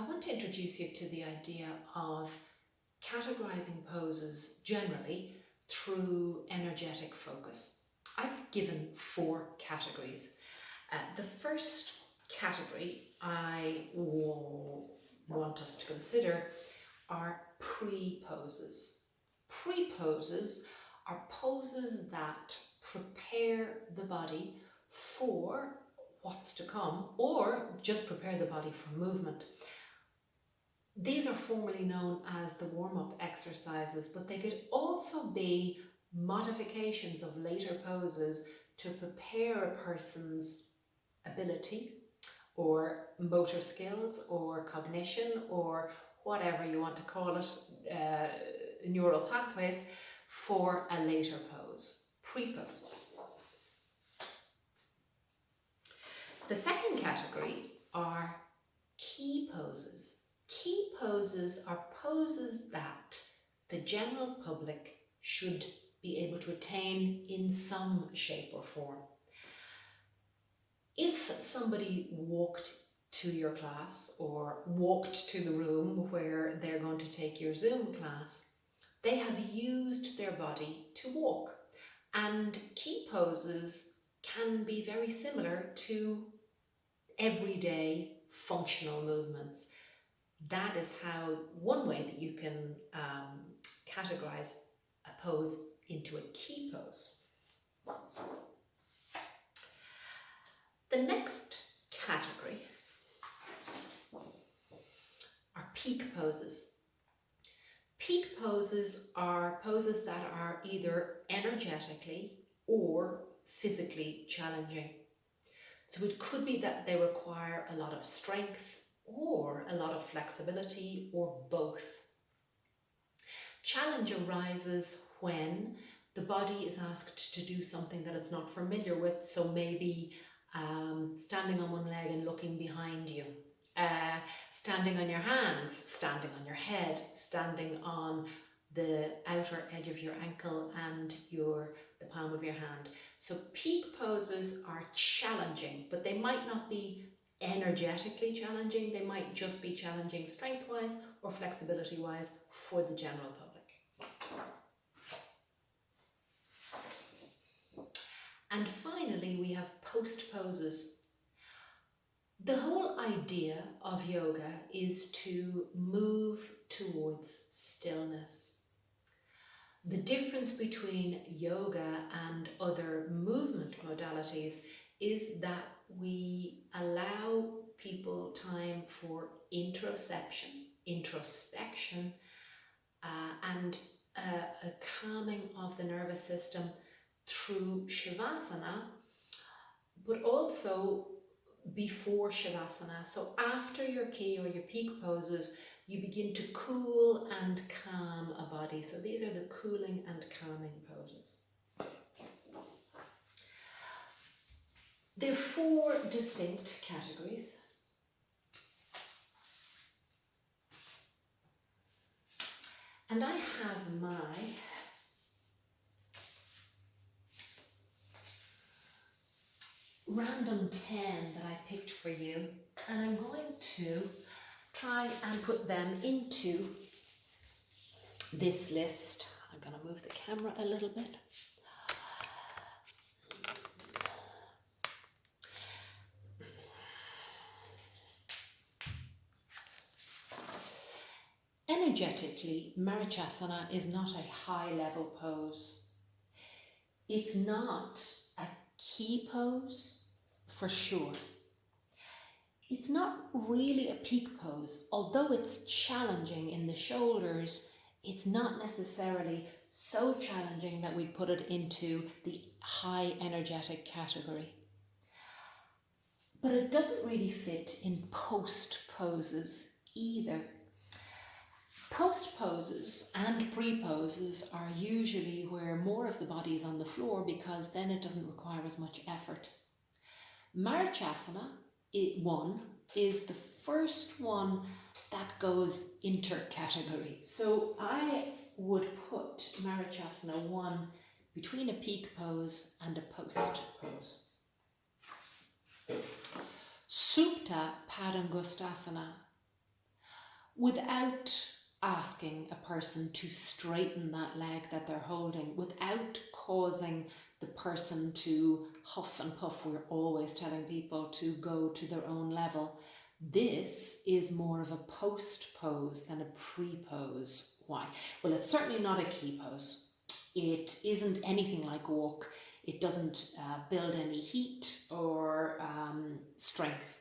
I want to introduce you to the idea of categorizing poses generally through energetic focus. I've given 4 categories. The first category I want us to consider are pre-poses. Pre-poses are poses that prepare the body for what's to come, or just prepare the body for movement. These are formally known as the warm-up exercises, but they could also be modifications of later poses to prepare a person's ability or motor skills or cognition or whatever you want to call it, neural pathways, for a later pose, pre-poses. The second category are key poses. Key poses are poses that the general public should be able to attain in some shape or form. If somebody walked to your class or walked to the room where they're going to take your Zoom class, they have used their body to walk. And key poses can be very similar to everyday functional movements. That is how one way that you can categorize a pose into a key pose. The next category are peak poses. Peak poses are poses that are either energetically or physically challenging. So it could be that they require a lot of strength or a lot of flexibility, or both. Challenge arises when the body is asked to do something that it's not familiar with, so maybe standing on one leg and looking behind you, standing on your hands, standing on your head, standing on the outer edge of your ankle and the palm of your hand. So peak poses are challenging, but they might not be energetically challenging. They might just be challenging strength-wise or flexibility-wise for the general public. And finally, we have post poses. The whole idea of yoga is to move towards stillness. The difference between yoga and other movement modalities is that we allow people time for introspection, and a calming of the nervous system through Shavasana, but also before Shavasana. So after your key or your peak poses, you begin to cool and calm a body. So these are the cooling and calming poses. There are 4 distinct categories. And I have my random 10 that I picked for you, and I'm going to try and put them into this list. I'm going to move the camera a little bit. Energetically, Malasana is not a high-level pose. It's not a key pose, for sure. It's not really a peak pose. Although it's challenging in the shoulders, it's not necessarily so challenging that we'd put it into the high energetic category. But it doesn't really fit in post poses either. Post poses and pre poses are usually where more of the body is on the floor, because then it doesn't require as much effort. Malasana is the first one that goes inter-category. So I would put Malasana 1 between a peak pose and a post pose. Supta Padangustasana without asking a person to straighten that leg that they're holding, without causing the person to huff and puff. We're always telling people to go to their own level. This is more of a post pose than a pre-pose. Why? Well, it's certainly not a key pose. It isn't anything like a walk. It doesn't build any heat or strength.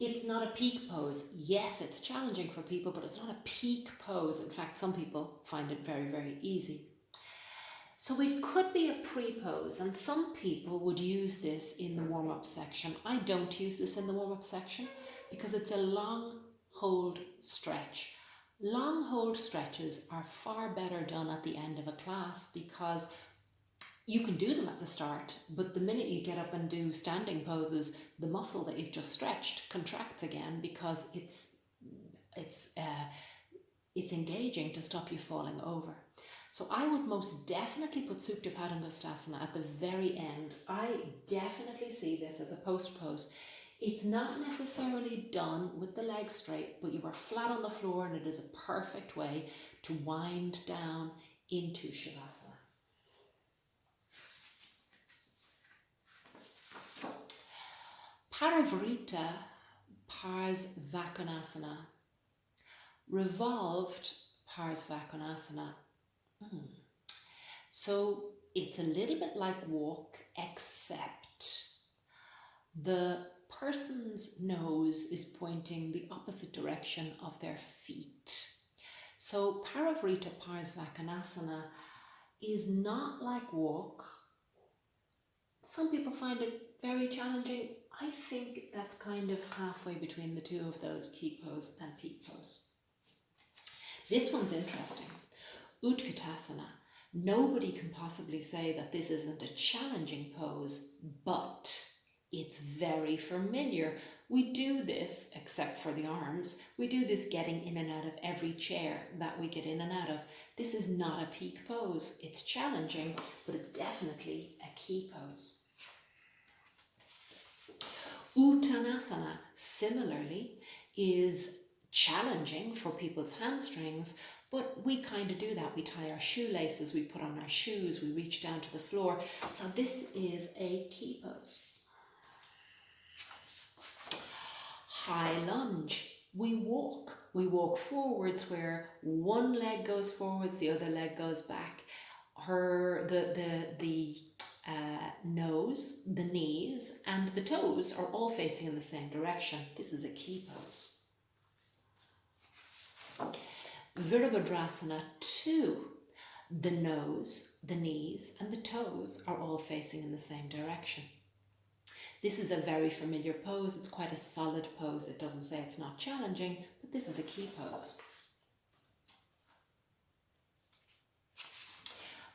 It's not a peak pose. Yes, it's challenging for people, but it's not a peak pose. In fact, some people find it very, very easy. So it could be a pre-pose, and some people would use this in the warm-up section. I don't use this in the warm-up section because it's a long hold stretch. Long hold stretches are far better done at the end of a class because you can do them at the start, but the minute you get up and do standing poses, the muscle that you've just stretched contracts again because it's engaging to stop you falling over. So I would most definitely put Utkatasana at the very end. I definitely see this as a post pose. It's not necessarily done with the legs straight, but you are flat on the floor, and it is a perfect way to wind down into Shavasana. Parivrita Parsvakonasana. Revolved Parsvakonasana. So it's a little bit like walk, except the person's nose is pointing the opposite direction of their feet. So Parivrita Parsvakonasana is not like walk. Some people find it very challenging. I think that's kind of halfway between the two of those, key pose and peak pose. This one's interesting. Utkatasana. Nobody can possibly say that this isn't a challenging pose, but it's very familiar. We do this, except for the arms, we do this getting in and out of every chair that we get in and out of. This is not a peak pose. It's challenging, but it's definitely a key pose. Uttanasana, similarly, is challenging for people's hamstrings, but we kind of do that. We tie our shoelaces, we put on our shoes, we reach down to the floor. So this is a key pose. High lunge. We walk forwards where one leg goes forwards, the other leg goes back. The nose, the knees, and the toes are all facing in the same direction. This is a key pose. Virabhadrasana 2. The nose, the knees, and the toes are all facing in the same direction. This is a very familiar pose. It's quite a solid pose. It doesn't say it's not challenging, but this is a key pose.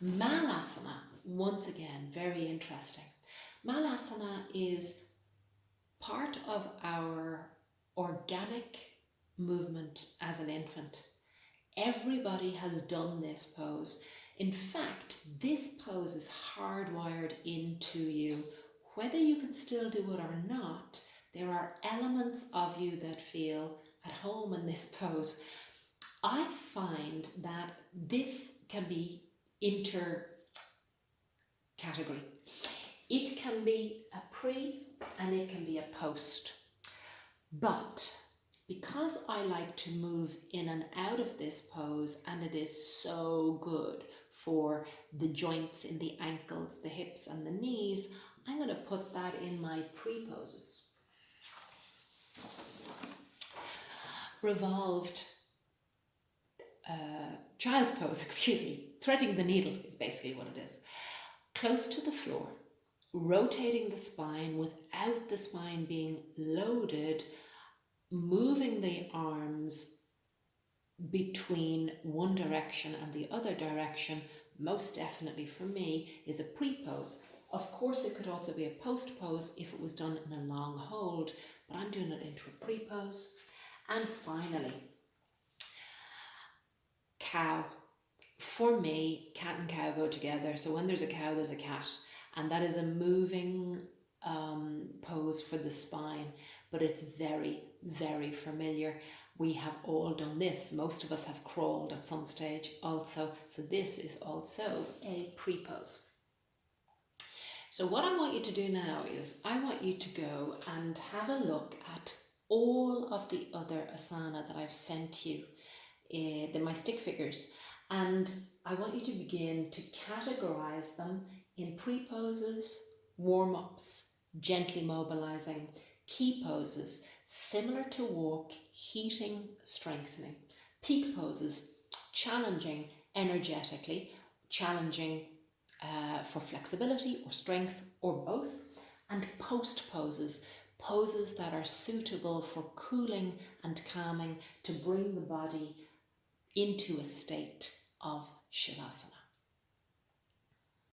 Malasana, once again, very interesting. Malasana is part of our organic movement as an infant. Everybody has done this pose. In fact, this pose is hardwired into you. Whether you can still do it or not, there are elements of you that feel at home in this pose. I find that this can be inter-category. It can be a pre and it can be a post. But because I like to move in and out of this pose, and it is so good for the joints in the ankles, the hips and the knees, I'm going to put that in my pre-poses. Revolved child's pose, threading the needle is basically what it is. Close to the floor, rotating the spine without the spine being loaded, moving the arms between one direction and the other direction, most definitely for me, is a pre-pose. Of course, it could also be a post pose if it was done in a long hold, but I'm doing it into a pre-pose. And finally, cow. For me, cat and cow go together. So when there's a cow, there's a cat. And that is a moving pose for the spine, but it's very, very familiar. We have all done this. Most of us have crawled at some stage also. So this is also a pre-pose. So what I want you to do now is I want you to go and have a look at all of the other asana that I've sent you, my stick figures, and I want you to begin to categorize them in pre-poses, warm-ups, gently mobilizing, key poses, similar to walk, heating, strengthening, peak poses, challenging energetically, challenging for flexibility or strength or both, and post poses, poses that are suitable for cooling and calming to bring the body into a state of Shavasana.